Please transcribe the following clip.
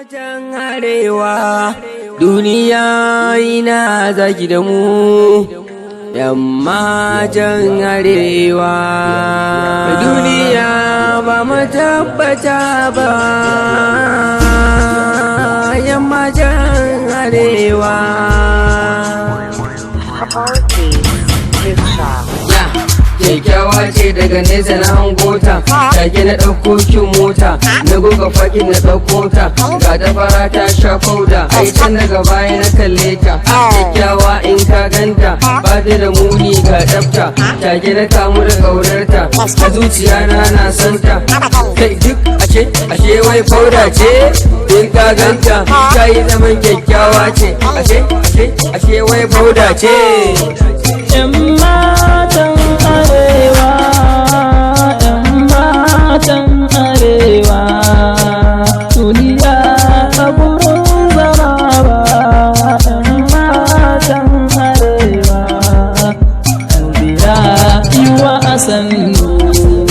Matan arewa duniya ina zaki da mu, yan matan arewa duniya ba mu tabbata ba, yan matan arewa. Kyakkyawa ce daga nesa na hangota, take na ɗauko kin mota, na goga fakin na ɗauko ta, ga ta fara ta sha fauda, ai can daga baya na kalle ta. Kyakkyawa in ka ganta, ba ta da muni ga ɗafta, take na kamu da ƙaunarta, a zuciya na santa. Kai duk ashe wai fauda ce, in ka ganta, ta yi zaman kyakkyawa ce, ashe wai fauda ce. Yan matan arewa, yan matan arewa, duniya a gurin zama ba. Yan matan arewa, duniya yi wa sannu.